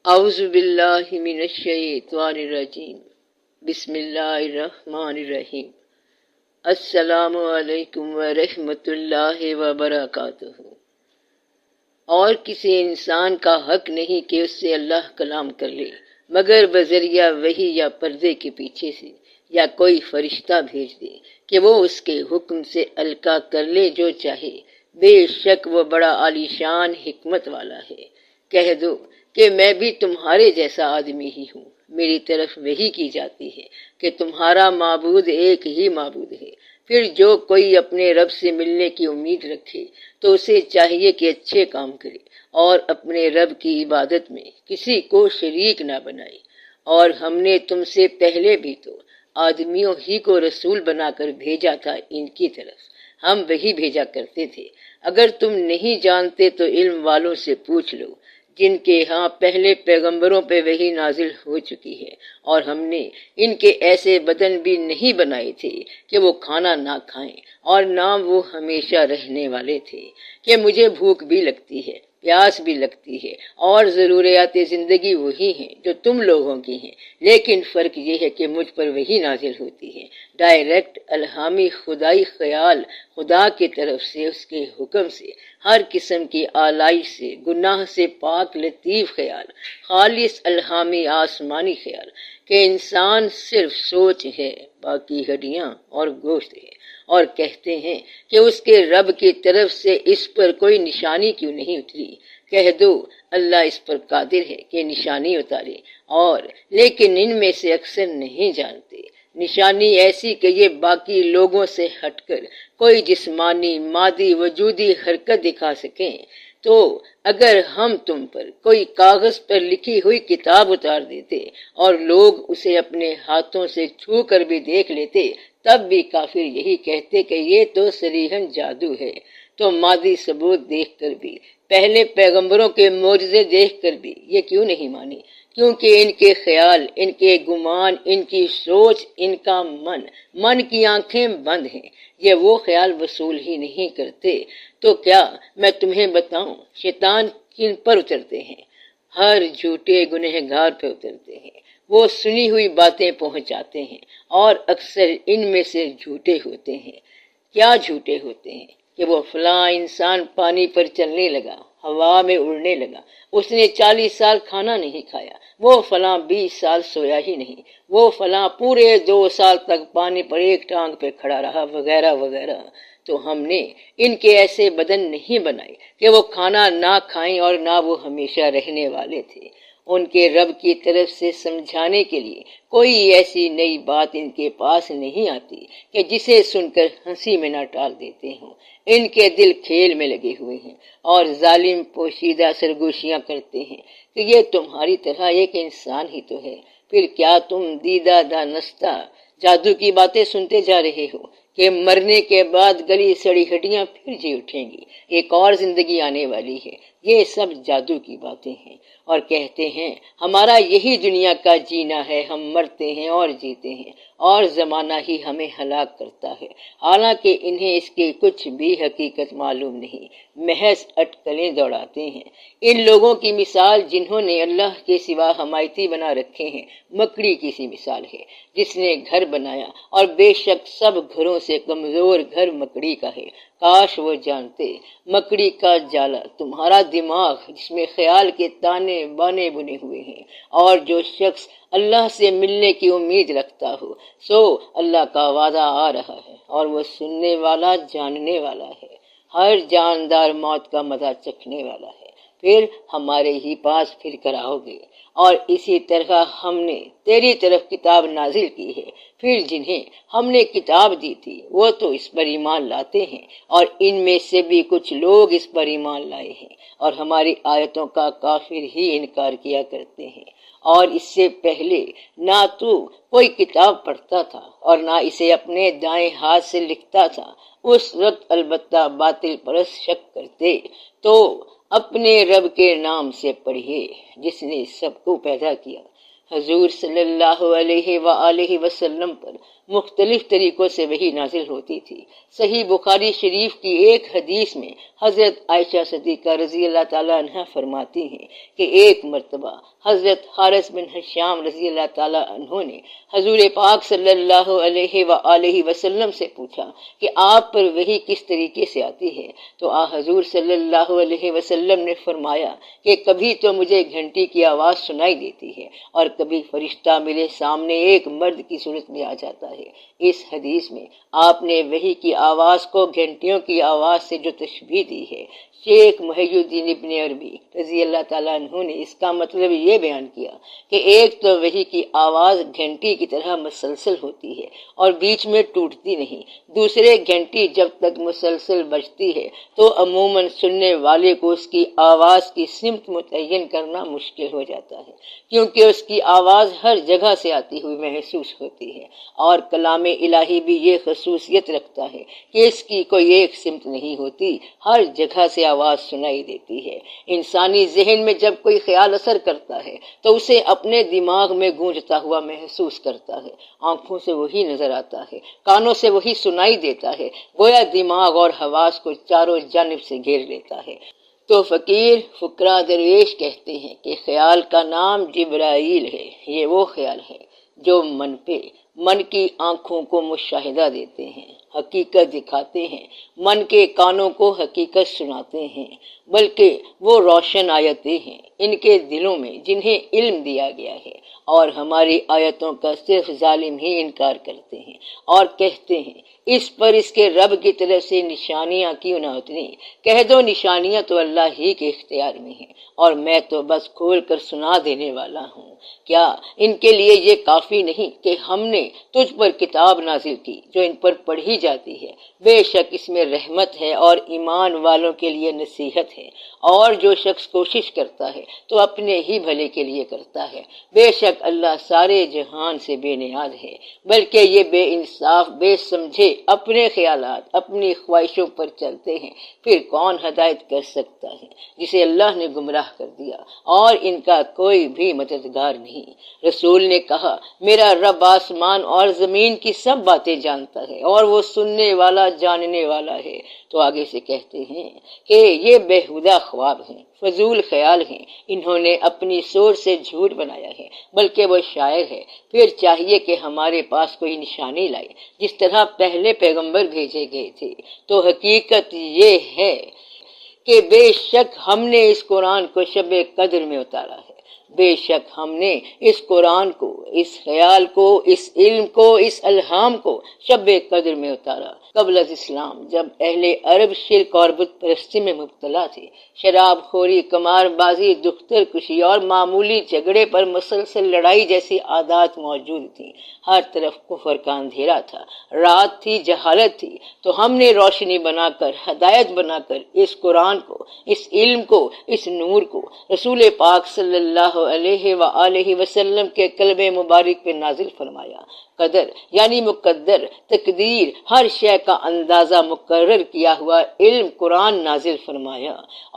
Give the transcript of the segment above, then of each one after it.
اعوذ باللہ من الشیطان الرجیم، بسم اللہ الرحمن الرحیم۔ السلام علیکم ورحمۃ اللہ وبرکاتہ۔ اور کسی انسان کا حق نہیں کہ اس سے اللہ کلام کر لے مگر بذریعہ وحی یا پردے کے پیچھے سے، یا کوئی فرشتہ بھیج دے کہ وہ اس کے حکم سے القا کر لے جو چاہے۔ بے شک وہ بڑا عالی شان حکمت والا ہے۔ کہہ دو کہ میں بھی تمہارے جیسا آدمی ہی ہوں، میری طرف وحی کی جاتی ہے کہ تمہارا معبود ایک ہی معبود ہے۔ پھر جو کوئی اپنے رب سے ملنے کی امید رکھے تو اسے چاہیے کہ اچھے کام کرے اور اپنے رب کی عبادت میں کسی کو شریک نہ بنائے۔ اور ہم نے تم سے پہلے بھی تو آدمیوں ہی کو رسول بنا کر بھیجا تھا، ان کی طرف ہم وہی بھیجا کرتے تھے۔ اگر تم نہیں جانتے تو علم والوں سے پوچھ لو جن کے ہاں پہلے پیغمبروں پہ وحی نازل ہو چکی ہے، اور ہم نے ان کے ایسے بدن بھی نہیں بنائے تھے کہ وہ کھانا نہ کھائیں، اور نہ وہ ہمیشہ رہنے والے تھے کہ مجھے بھوک بھی لگتی ہے، پیاس بھی لگتی ہے، اور ضروریات زندگی وہی ہیں جو تم لوگوں کی ہیں، لیکن فرق یہ ہے کہ مجھ پر وہی نازل ہوتی ہے، ڈائریکٹ الہامی خدائی خیال خدا کی طرف سے، اس کے حکم سے، ہر قسم کی آلائش سے، گناہ سے پاک لطیف خیال، خالص الہامی آسمانی خیال کہ انسان صرف سوچ ہے، باقی ہڈیاں اور گوشت ہے۔ اور کہتے ہیں کہ اس کے رب کی طرف سے اس پر کوئی نشانی کیوں نہیں اتری۔ کہہ دو اللہ اس پر قادر ہے کہ نشانی اتارے، اور لیکن ان میں سے اکثر نہیں جانتے۔ نشانی ایسی کہ یہ باقی لوگوں سے ہٹ کر کوئی جسمانی مادی وجودی حرکت دکھا سکیں۔ تو اگر ہم تم پر کوئی کاغذ پر لکھی ہوئی کتاب اتار دیتے اور لوگ اسے اپنے ہاتھوں سے چھو کر بھی دیکھ لیتے، تب بھی کافر یہی کہتے کہ یہ تو صریحاً جادو ہے۔ تو مادی ثبوت دیکھ کر بھی، پہلے پیغمبروں کے معجزے دیکھ کر بھی یہ کیوں نہیں مانی؟ کیونکہ ان کے خیال، ان کے گمان، ان کی سوچ، ان کا من کی آنکھیں بند ہیں، یہ وہ خیال وصول ہی نہیں کرتے۔ تو کیا میں تمہیں بتاؤں شیطان کن پر اترتے ہیں؟ ہر جھوٹے گنہگار پہ اترتے ہیں۔ وہ سنی ہوئی باتیں پہنچاتے ہیں، اور اکثر ان میں سے جھوٹے ہوتے ہیں۔ کیا جھوٹے ہوتے ہیں؟ کہ وہ فلاں انسان پانی پر چلنے لگا، ہوا میں اڑنے لگا، اس نے 40 سال کھانا نہیں کھایا، وہ فلاں 20 سال سویا ہی نہیں، وہ فلاں پورے 2 سال تک پانی پر ایک ٹانگ پہ کھڑا رہا، وغیرہ وغیرہ۔ تو ہم نے ان کے ایسے بدن نہیں بنائے کہ وہ کھانا نہ کھائیں، اور نہ وہ ہمیشہ رہنے والے تھے۔ ان کے رب کی طرف سے سمجھانے کے لیے کوئی ایسی نئی بات ان کے پاس نہیں آتی کہ جسے سن کر ہنسی میں نہ ٹال دیتے ہوں۔ ان کے دل کھیل میں لگے ہوئے ہیں، اور ظالم پوشیدہ سرگوشیاں کرتے ہیں کہ یہ تمہاری طرح ایک انسان ہی تو ہے۔ پھر کیا تم دیدہ دانستہ جادو کی باتیں سنتے جا رہے ہو کہ مرنے کے بعد گلی سڑی ہڈیاں پھر جی اٹھیں گی، ایک اور زندگی آنے والی ہے؟ یہ سب جادو کی باتیں ہیں۔ اور کہتے ہیں ہمارا یہی دنیا کا جینا ہے، ہم مرتے ہیں اور جیتے ہیں، اور زمانہ ہی ہمیں ہلاک کرتا ہے، حالانکہ انہیں اس کی کچھ بھی حقیقت معلوم نہیں، محض اٹکلیں دوڑاتے ہیں۔ ان لوگوں کی مثال جنہوں نے اللہ کے سوا حمایتی بنا رکھے ہیں، مکڑی کی سی مثال ہے جس نے گھر بنایا، اور بے شک سب گھروں سے کمزور گھر مکڑی کا ہے۔ کاش وہ جانتے، مکڑی کا جالا تمہارا دماغ جس میں خیال کے تانے بانے بنے ہوئے ہیں، اور جو شخص اللہ سے ملنے کی امید رکھتا ہو، سو اللہ کا وعدہ آ رہا ہے، اور وہ سننے والا جاننے والا ہے، ہر جاندار موت کا مزہ چکھنے والا ہے۔ پھر ہمارے ہی پاس پھر کر آؤ گے، اور اسی طرح ہم نے تیری طرف کتاب نازل کی ہے۔ پھر جنہیں ہم نے کتاب دی تھی وہ تو اس پر ایمان لاتے ہیں، اور ان میں سے بھی کچھ لوگ اس پر ایمان لائے ہیں، اور ہماری آیتوں کا کافر ہی انکار کیا کرتے ہیں۔ اور اس سے پہلے نہ تو کوئی کتاب پڑھتا تھا اور نہ اسے اپنے دائیں ہاتھ سے لکھتا تھا، اس وقت البتہ باطل پرست شک کرتے۔ تو اپنے رب کے نام سے پڑھیے جس نے سب کو پیدا کیا۔ حضور صلی اللہ علیہ وآلہ وسلم پر مختلف طریقوں سے وحی نازل ہوتی تھی۔ صحیح بخاری شریف کی ایک حدیث میں حضرت عائشہ صدیقہ رضی اللہ تعالیٰ عنہ فرماتی ہیں کہ ایک مرتبہ حضرت حارث بن حشام رضی اللہ تعالیٰ عنہ نے حضور پاک صلی اللہ علیہ وآلہ وسلم سے پوچھا کہ آپ پر وحی کس طریقے سے آتی ہے، تو حضور صلی اللہ علیہ وسلم نے فرمایا کہ کبھی تو مجھے گھنٹی کی آواز سنائی دیتی ہے اور کبھی فرشتہ میرے سامنے ایک مرد کی صورت میں آ جاتا ہے۔ اس حدیث میں آپ نے وحی کی آواز کو گھنٹیوں کی آواز سے جو تشبیہ دی ہے، شیخ محی الدین ابن عربی رضی اللہ تعالیٰ عنہ نے اس کا مطلب یہ بیان کیا کہ ایک تو وحی کی آواز گھنٹی کی طرح مسلسل ہوتی ہے اور بیچ میں ٹوٹتی نہیں، دوسرے گھنٹی جب تک مسلسل بجتی ہے تو عموماً سننے والے کو اس کی آواز کی سمت متعین کرنا مشکل ہو جاتا ہے، کیونکہ اس کی آواز ہر جگہ سے آتی ہوئی محسوس ہوتی ہے، اور کلام الہی بھی یہ خصوصیت رکھتا ہے کہ اس کی کوئی ایک سمت نہیں ہوتی، ہر جگہ سے آواز سنائی دیتی ہے۔ انسانی ذہن میں جب کوئی خیال اثر کرتا ہے تو اسے اپنے دماغ میں گونجتا ہوا محسوس کرتا ہے، آنکھوں سے وہی نظر آتا ہے، کانوں سے وہی سنائی دیتا ہے، گویا دماغ اور حواس کو چاروں جانب سے گھیر لیتا ہے۔ تو فقیر فقراء درویش کہتے ہیں کہ خیال کا نام جبرائیل ہے، یہ وہ خیال ہے جو من کی آنکھوں کو مشاہدہ دیتے ہیں، حقیقت دکھاتے ہیں، من کے کانوں کو حقیقت سناتے ہیں، بلکہ وہ روشن آیتیں ہیں ان کے دلوں میں جنہیں علم دیا گیا ہے، اور ہماری آیتوں کا صرف ظالم ہی انکار کرتے ہیں اور کہتے ہیں اس پر اس کے رب کی طرف سے نشانیاں کیوں نہ اتری؟ کہہ دو نشانیاں تو اللہ ہی کے اختیار میں ہیں اور میں تو بس کھول کر سنا دینے والا ہوں۔ کیا ان کے لیے یہ کافی نہیں کہ ہم نے تجھ پر کتاب نازل کی جو ان پر پڑھی جاتی ہے؟ بے شک اس میں رحمت ہے اور ایمان والوں کے لیے نصیحت ہے، اور جو شخص کوشش کرتا ہے تو اپنے ہی بھلے کے لیے کرتا ہے، بے شک اللہ سارے جہان سے بے نیاز ہے۔ بلکہ یہ بے انصاف بے سمجھے اپنے خیالات اپنی خواہشوں پر چلتے ہیں، پھر کون ہدایت کر سکتا ہے جسے اللہ نے گمراہ کر دیا، اور ان کا کوئی بھی مددگار نہیں۔ رسول نے کہا میرا رب آسمان اور زمین کی سب باتیں جانتا ہے اور وہ سننے والا جاننے والا ہے۔ تو آگے سے کہتے ہیں کہ یہ بےہودہ خواب ہیں، فضول خیال ہیں، انہوں نے اپنی سوچ سے جھوٹ بنایا ہے، بلکہ وہ شاعر ہے۔ پھر چاہیے کہ ہمارے پاس کوئی نشانی لائے جس طرح پہلے پیغمبر بھیجے گئے تھے۔ تو حقیقت یہ ہے کہ بے شک ہم نے اس قرآن کو شب قدر میں اتارا ہے، بے شک ہم نے اس قرآن کو، اس خیال کو، اس علم کو، اس الہام کو شب قدر میں اتارا۔ قبل از اسلام جب اہل عرب شرک اور بت پرستی میں مبتلا تھے، شراب خوری، قمار بازی، دختر کشی اور معمولی جھگڑے پر مسلسل لڑائی جیسی عادات موجود تھیں، ہر طرف کفر کا اندھیرا تھا، رات تھی، جہالت تھی، تو ہم نے روشنی بنا کر، ہدایت بنا کر اس قرآن کو، اس علم کو، اس نور کو رسول پاک صلی اللہ علیہ وآلہ وسلم کے قلب مبارک پہ نازل فرمایا۔ قدر یعنی مقدر، تقدیر، ہر شے کا اندازہ مقرر کیا ہوا علم قرآن نازل فرمایا۔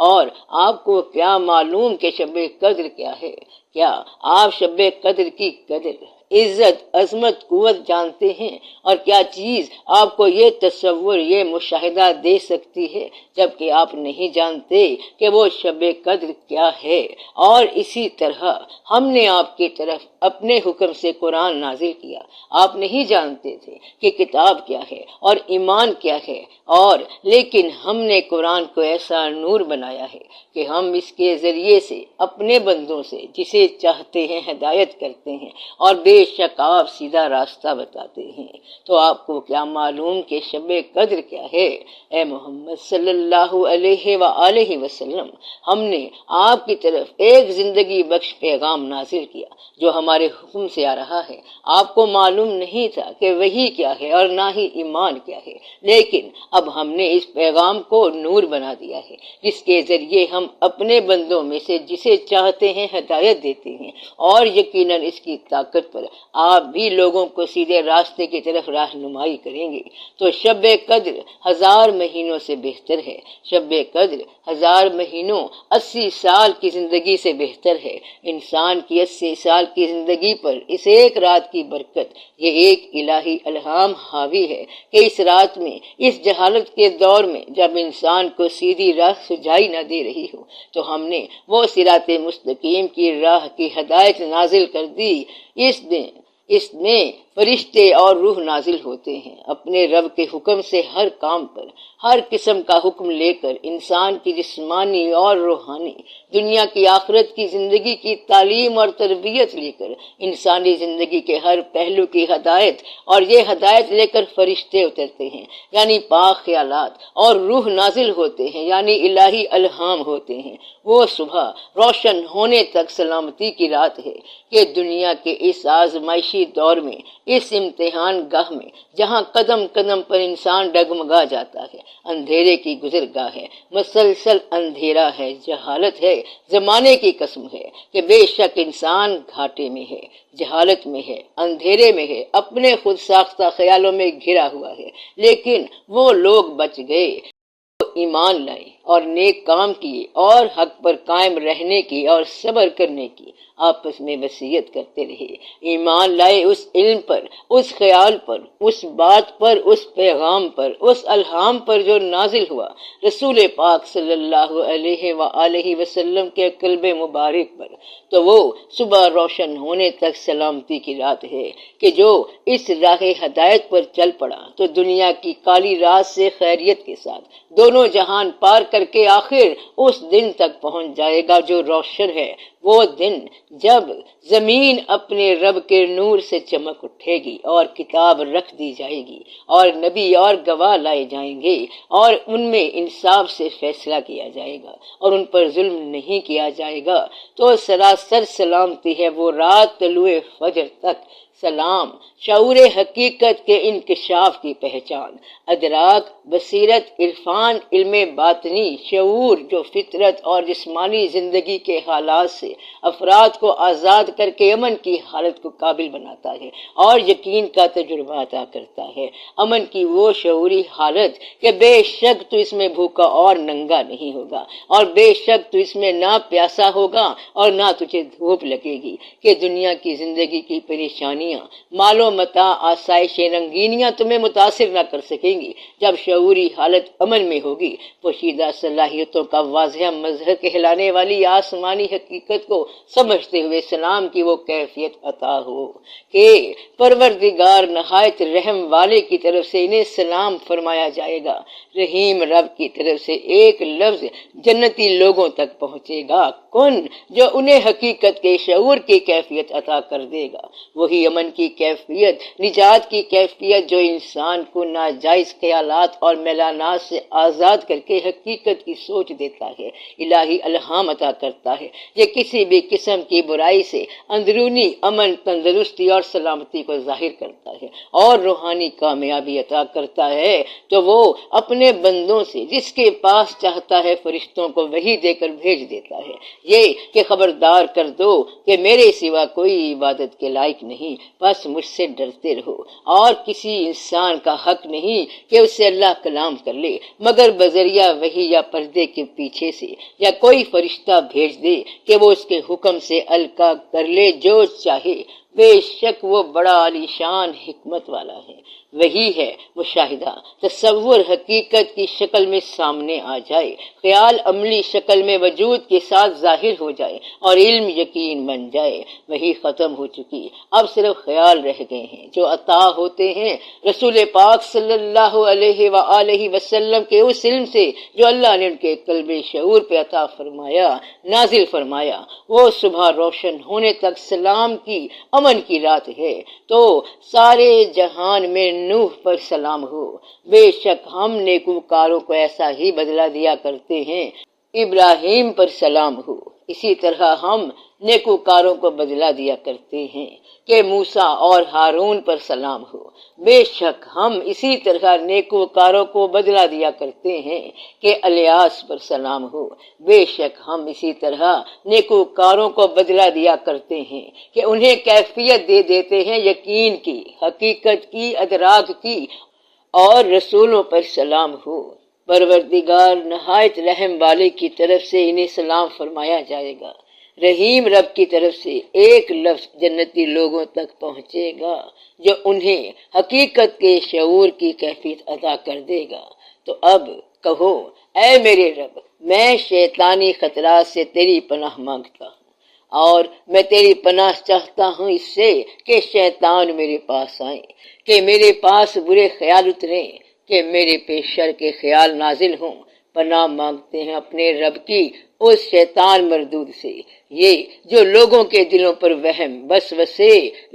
اور آپ کو کیا معلوم کہ شب قدر کیا ہے؟ کیا آپ شب قدر کی قدر، عزت، عظمت، قوت جانتے ہیں؟ اور کیا چیز آپ کو یہ تصور، یہ مشاہدہ دے سکتی ہے جبکہ آپ نہیں جانتے کہ وہ شب قدر کیا ہے؟ اور اسی طرح ہم نے آپ کی طرف اپنے حکم سے قرآن نازل کیا، آپ نہیں جانتے تھے کہ کتاب کیا ہے اور ایمان کیا ہے، اور لیکن ہم نے قرآن کو ایسا نور بنایا ہے کہ ہم اس کے ذریعے سے اپنے بندوں سے جسے چاہتے ہیں ہدایت کرتے ہیں، اور بے شک آپ سیدھا راستہ بتاتے ہیں۔ تو آپ کو کیا معلوم کہ شب قدر کیا ہے؟ اے محمد صلی اللہ علیہ وآلہ وسلم، ہم نے آپ کی طرف ایک زندگی بخش پیغام نازل کیا جو ہمارے حکم سے آ رہا ہے۔ آپ کو معلوم نہیں تھا کہ وحی کیا ہے اور نہ ہی ایمان کیا ہے، لیکن اب ہم نے اس پیغام کو نور بنا دیا ہے جس کے ذریعے ہم اپنے بندوں میں سے جسے چاہتے ہیں ہدایت دیتے ہیں، اور یقیناً اس کی طاقت پر آپ بھی لوگوں کو سیدھے راستے کی طرف رہنمائی کریں گے۔ تو شب قدر 1000 مہینوں سے بہتر ہے، شب قدر 1000 مہینوں 80 سال کی زندگی سے بہتر ہے۔ انسان کی 80 سال کی زندگی زندگی پر اس ایک رات کی برکت، یہ ایک الہی الہام حاوی ہے کہ اس رات میں، اس جہالت کے دور میں جب انسان کو سیدھی راہ سجائی نہ دے رہی ہو، تو ہم نے وہ صراط مستقیم کی راہ کی ہدایت نازل کر دی۔ اس میں فرشتے اور روح نازل ہوتے ہیں، اپنے رب کے حکم سے ہر کام پر، ہر قسم کا حکم لے کر انسان کی جسمانی اور روحانی، دنیا کی آخرت کی زندگی کی تعلیم اور تربیت لے کر انسانی زندگی کے ہر پہلو کی ہدایت، اور یہ ہدایت لے کر فرشتے اترتے ہیں یعنی پاک خیالات، اور روح نازل ہوتے ہیں یعنی الہی الہام ہوتے ہیں۔ وہ صبح روشن ہونے تک سلامتی کی رات ہے کہ دنیا کے اس آزمائشی دور میں، اس امتحان گاہ میں، جہاں قدم قدم پر انسان ڈگمگا جاتا ہے، اندھیرے کی گزرگاہ ہے، مسلسل اندھیرا ہے، جہالت ہے، زمانے کی قسم ہے کہ بے شک انسان گھاٹے میں ہے، جہالت میں ہے، اندھیرے میں ہے، اپنے خود ساختہ خیالوں میں گھرا ہوا ہے، لیکن وہ لوگ بچ گئے، ایمان لائے اور نیک کام کیے اور حق پر قائم رہنے کی اور صبر کرنے کی آپس میں وصیت کرتے رہے۔ ایمان لائے اس علم پر، اس خیال پر، اس بات پر، اس پیغام پر، اس الہام پر جو نازل ہوا رسول پاک صلی اللہ علیہ وآلہ وسلم کے قلب مبارک پر، تو وہ صبح روشن ہونے تک سلامتی کی رات ہے کہ جو اس راہ ہدایت پر چل پڑا تو دنیا کی کالی رات سے خیریت کے ساتھ دونوں جہان پار کر کے آخر اس دن تک پہنچ جائے گا جو روشن ہے، وہ دن جب زمین اپنے رب کے نور سے چمک اٹھے گی اور کتاب رکھ دی جائے گی اور نبی اور گواہ لائے جائیں گے اور ان میں انصاف سے فیصلہ کیا جائے گا اور ان پر ظلم نہیں کیا جائے گا۔ تو سراسر سلامتی ہے وہ رات طلوع فجر تک۔ سلام شعور حقیقت کے انکشاف کی پہچان، ادراک، بصیرت، عرفان، علم باطنی، شعور جو فطرت اور جسمانی زندگی کے حالات سے افراد کو آزاد کر کے امن کی حالت کو قابل بناتا ہے اور یقین کا تجربہ عطا کرتا ہے۔ امن کی وہ شعوری حالت کہ بے شک تو اس میں بھوکا اور ننگا نہیں ہوگا، اور بے شک تو اس میں نہ پیاسا ہوگا اور نہ تجھے دھوپ لگے گی، کہ دنیا کی زندگی کی پریشانیاں، مال و متاع، آسائشیں، رنگینیاں تمہیں متاثر نہ کر سکیں گی۔ جب شعوری حالت امن میں ہوگی، پوشیدہ صلاحیتوں کا واضح مظہر کہلانے والی آسمانی حقیقت کو سمجھتے ہوئے سلام کی وہ کیفیت عطا ہو کہ پروردگار نہایت رحم والے کی طرف سے انہیں سلام فرمایا جائے گا، رحیم رب کی طرف سے ایک لفظ جنتی لوگوں تک پہنچے گا، کن، جو انہیں حقیقت کے شعور کی کیفیت عطا کر دے گا، وہی امن کی کیفیت، نجات کی کیفیت جو انسان کو ناجائز خیالات اور میلانات سے آزاد کر کے حقیقت کی سوچ دیتا ہے، الہی الہام عطا کرتا ہے۔ یہ کسی بھی قسم کی برائی سے اندرونی امن، تندرستی اور سلامتی کو ظاہر کرتا ہے اور روحانی کامیابی عطا کرتا ہے۔ تو وہ اپنے بندوں سے جس کے پاس چاہتا ہے فرشتوں کو وحی دے کر بھیج دیتا ہے، یہ کہ خبردار کر دو کہ میرے سوا کوئی عبادت کے لائق نہیں، بس مجھ سے ڈرتے رہو، اور کسی انسان کا حق نہیں کہ اس سے اللہ کلام کر لے مگر بذریعہ وحی یا پردے کے پیچھے سے، یا کوئی فرشتہ بھیج دے کہ وہ اس کے حکم سے القا کر لے جو چاہے، بے شک وہ بڑا عالی شان حکمت والا ہے۔ وہی ہے مشاہدہ، تصور حقیقت کی شکل میں سامنے آ جائے، خیال عملی شکل میں وجود کے ساتھ ظاہر ہو جائے اور علم یقین بن جائے۔ وہی ختم ہو چکی، اب صرف خیال رہ گئے ہیں جو عطا ہوتے ہیں رسول پاک صلی اللہ علیہ وآلہ وسلم کے اس علم سے جو اللہ نے ان کے قلب شعور پہ عطا فرمایا، نازل فرمایا۔ وہ صبح روشن ہونے تک سلام کی، امن کی رات ہے۔ تو سارے جہان میں نوح پر سلام ہو، بے شک ہم نیکوکاروں کو ایسا ہی بدلہ دیا کرتے ہیں۔ ابراہیم پر سلام ہو، اسی طرح ہم نیکوکاروں کو بدلہ دیا کرتے ہیں۔ کہ موسیٰ اور ہارون پر سلام ہو، بے شک ہم اسی طرح نیکوکاروں کو بدلہ دیا کرتے ہیں۔ کہ الیاس پر سلام ہو، بے شک ہم اسی طرح نیکوکاروں کو بدلہ دیا کرتے ہیں کہ انہیں کیفیت دے دیتے ہیں یقین کی، حقیقت کی، ادراک کی۔ اور رسولوں پر سلام ہو، پروردگار نہایت رحم والے کی طرف سے انہیں سلام فرمایا جائے گا۔ رحیم رب کی طرف سے ایک لفظ جنتی لوگوں تک پہنچے گا جو انہیں حقیقت کے شعور کی کیفیت عطا کر دے گا۔ تو اب کہو، اے میرے رب، میں شیطانی خطرات سے تیری پناہ مانگتا ہوں، اور میں تیری پناہ چاہتا ہوں اس سے کہ شیطان میرے پاس آئیں، کہ میرے پاس برے خیال اتریں، کہ میرے پہ شر کے خیال نازل ہوں۔ پناہ مانگتے ہیں اپنے رب کی اس شیطان مردود سے، یہ جو لوگوں کے دلوں پر وہم، وسوسے،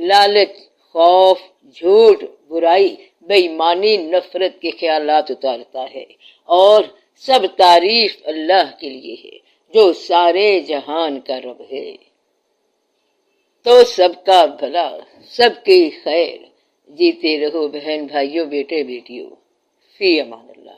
لالچ، خوف، جھوٹ، برائی، بے ایمانی، نفرت کے خیالات اتارتا ہے۔ اور سب تعریف اللہ کے لیے ہے جو سارے جہان کا رب ہے۔ تو سب کا بھلا، سب کی خیر، جیتے رہو بہن بھائیوں، بیٹے بیٹیوں، فی امان اللہ۔